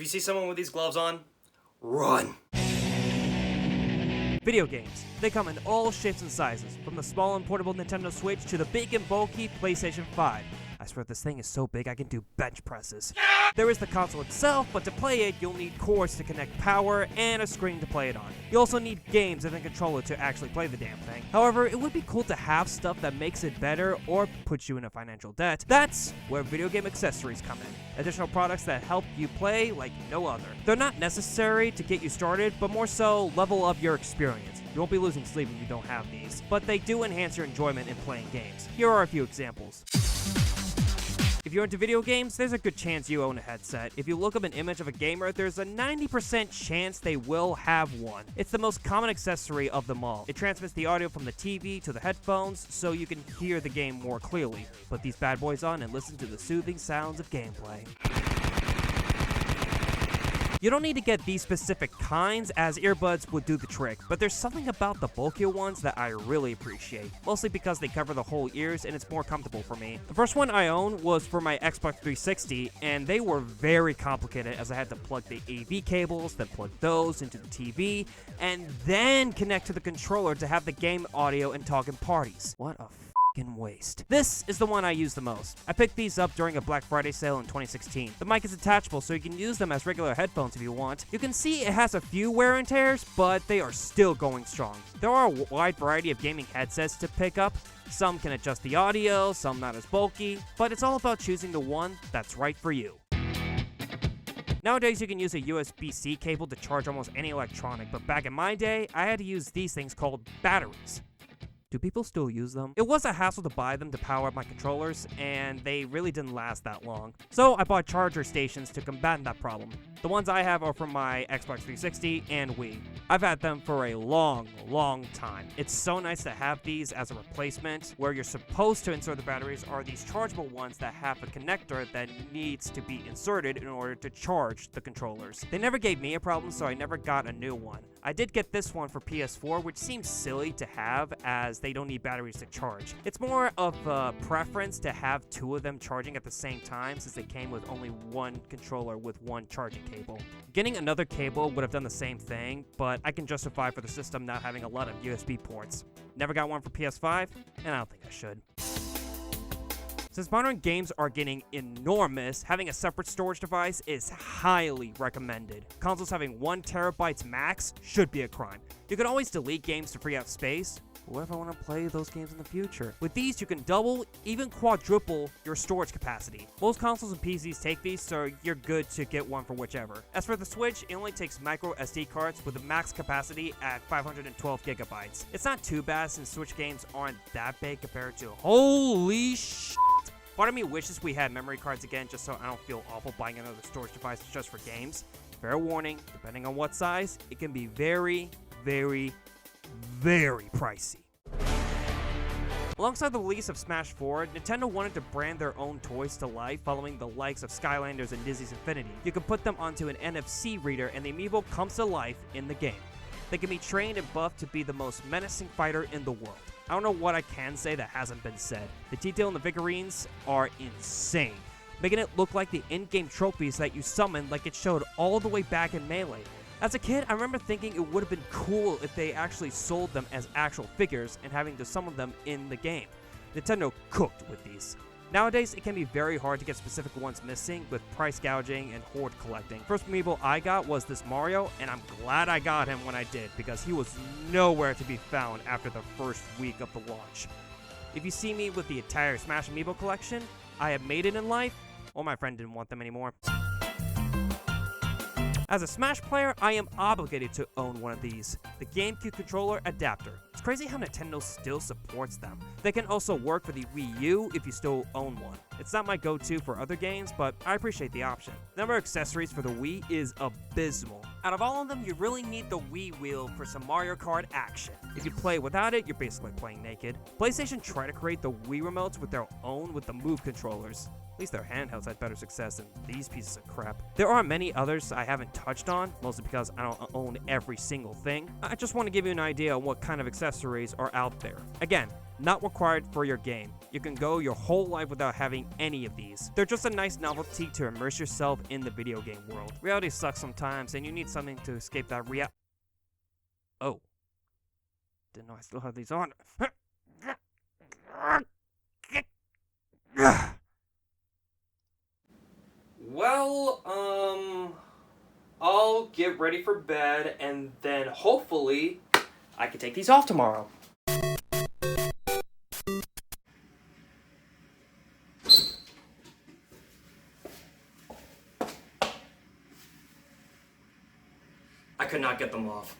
you see someone with these gloves on, run. Video games. They come in all shapes and sizes, from the small and portable Nintendo Switch to the big and bulky PlayStation 5. I swear this thing is so big I can do bench presses. There is the console itself, but to play it, you'll need cords to connect power and a screen to play it on. You also need games and a controller to actually play the damn thing. However, it would be cool to have stuff that makes it better or puts you in a financial debt. That's where video game accessories come in. Additional products that help you play like no other. They're not necessary to get you started, but more so level up your experience. You won't be losing sleep if you don't have these, but they do enhance your enjoyment in playing games. Here are a few examples. If you're into video games, there's a good chance you own a headset. If you look up an image of a gamer, there's a 90% chance they will have one. It's the most common accessory of them all. It transmits the audio from the TV to the headphones so you can hear the game more clearly. Put these bad boys on and listen to the soothing sounds of gameplay. You don't need to get these specific kinds, as earbuds would do the trick, but there's something about the bulkier ones that I really appreciate, mostly because they cover the whole ears and it's more comfortable for me. The first one I owned was for my Xbox 360, and they were very complicated as I had to plug the AV cables, then plug those into the TV, and then connect to the controller to have the game audio and talk in parties. What a waste. This is the one I use the most. I picked these up during a Black Friday sale in 2016. The mic is attachable, so you can use them as regular headphones if you want. You can see it has a few wear and tears, but they are still going strong. There are a wide variety of gaming headsets to pick up. Some can adjust the audio, some not as bulky, but it's all about choosing the one that's right for you. Nowadays, you can use a USB-C cable to charge almost any electronic, but back in my day, I had to use these things called batteries. Do people still use them? It was a hassle to buy them to power up my controllers, and they really didn't last that long. So I bought charger stations to combat that problem. The ones I have are from my Xbox 360 and Wii. I've had them for a long time. It's so nice to have these as a replacement. Where you're supposed to insert the batteries are these chargeable ones that have a connector that needs to be inserted in order to charge the controllers. They never gave me a problem, so I never got a new one. I did get this one for PS4, which seems silly to have as they don't need batteries to charge. It's more of a preference to have two of them charging at the same time since they came with only one controller with one charging cable. Getting another cable would have done the same thing, but I can justify for the system not having a lot of USB ports. Never got one for PS5, and I don't think I should. Since modern games are getting enormous, having a separate storage device is highly recommended. Consoles having 1 terabyte max should be a crime. You can always delete games to free up space. What if I want to play those games in the future? With these, you can double, even quadruple your storage capacity. Most consoles and PCs take these, so you're good to get one for whichever. As for the Switch, it only takes micro SD cards with a max capacity at 512 gigabytes. It's not too bad since Switch games aren't that big compared to holy shit. Part of me wishes we had memory cards again just so I don't feel awful buying another storage device just for games. Fair warning, depending on what size, it can be very pricey. Alongside the release of Smash 4, Nintendo wanted to brand their own toys to life following the likes of Skylanders and Dizzy's Infinity. You can put them onto an NFC reader and the Amiibo comes to life in the game. They can be trained and buffed to be the most menacing fighter in the world. I don't know what I can say that hasn't been said. The detail in the figurines are insane, making it look like the in-game trophies that you summon like it showed all the way back in Melee. As a kid, I remember thinking it would have been cool if they actually sold them as actual figures and having to summon them in the game. Nintendo cooked with these. Nowadays, it can be very hard to get specific ones missing with price gouging and horde collecting. First Amiibo I got was this Mario, and I'm glad I got him when I did because he was nowhere to be found after the first week of the launch. If you see me with the entire Smash Amiibo collection, I have made it in life, or my friend didn't want them anymore. As a Smash player, I am obligated to own one of these, the GameCube controller adapter. It's crazy how Nintendo still supports them. They can also work for the Wii U if you still own one. It's not my go-to for other games, but I appreciate the option. The number of accessories for the Wii is abysmal. Out of all of them, you really need the Wii wheel for some Mario Kart action. If you play without it, you're basically playing naked. PlayStation tried to create the Wii remotes with their own with the Move controllers. At least their handhelds had better success than these pieces of crap. There are many others I haven't touched on, mostly because I don't own every single thing. I just want to give you an idea on what kind of accessories are out there. Again, not required for your game. You can go your whole life without having any of these. They're just a nice novelty to immerse yourself in the video game world. Reality sucks sometimes, and you need something to escape that Oh. Didn't know I still have these on. Well, I'll get ready for bed, and then hopefully I can take these off tomorrow. I could not get them off.